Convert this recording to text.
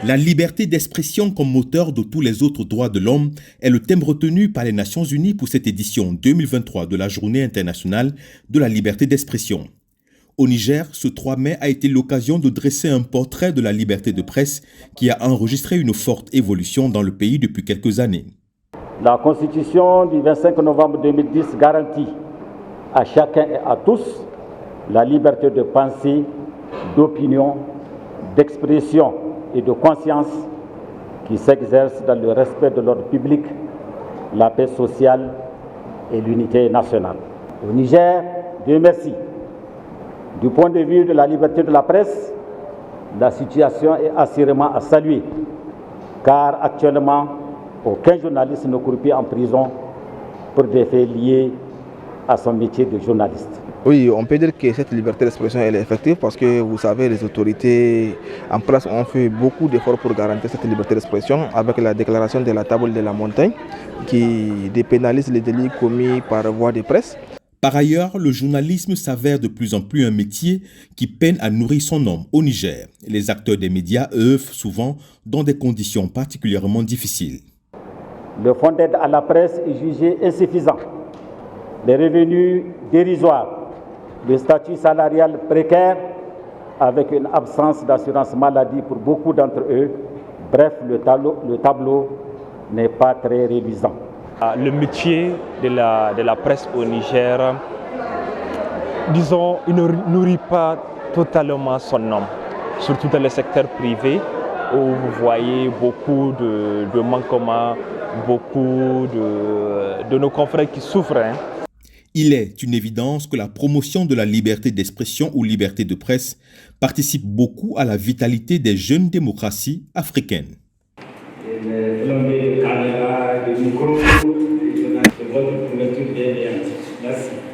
La liberté d'expression comme moteur de tous les autres droits de l'homme est le thème retenu par les Nations Unies pour cette édition 2023 de la Journée internationale de la liberté d'expression. Au Niger, ce 3 mai a été l'occasion de dresser un portrait de la liberté de presse qui a enregistré une forte évolution dans le pays depuis quelques années. La Constitution du 25 novembre 2010 garantit à chacun et à tous la liberté de pensée, d'opinion, d'expression et de conscience qui s'exerce dans le respect de l'ordre public, la paix sociale et l'unité nationale. Au Niger, Dieu merci. Du point de vue de la liberté de la presse, la situation est assurément à saluer, car actuellement, aucun journaliste ne croupit en prison pour des faits liés à son métier de journaliste. Oui, on peut dire que cette liberté d'expression est effective parce que vous savez, les autorités en place ont fait beaucoup d'efforts pour garantir cette liberté d'expression avec la déclaration de la table de la montagne qui dépénalise les délits commis par voie de presse. Par ailleurs, le journalisme s'avère de plus en plus un métier qui peine à nourrir son nom au Niger. Les acteurs des médias œuvrent souvent dans des conditions particulièrement difficiles. Le fonds d'aide à la presse est jugé insuffisant. Les revenus dérisoires, le statut salarial précaire avec une absence d'assurance maladie pour beaucoup d'entre eux. Bref, le tableau n'est pas très révisant. Le métier de la presse au Niger, disons, il ne nourrit pas totalement son nom, surtout dans le secteur privé où vous voyez beaucoup de manquements, beaucoup de nos confrères qui souffrent. Il est une évidence que la promotion de la liberté d'expression ou liberté de presse participe beaucoup à la vitalité des jeunes démocraties africaines. Merci.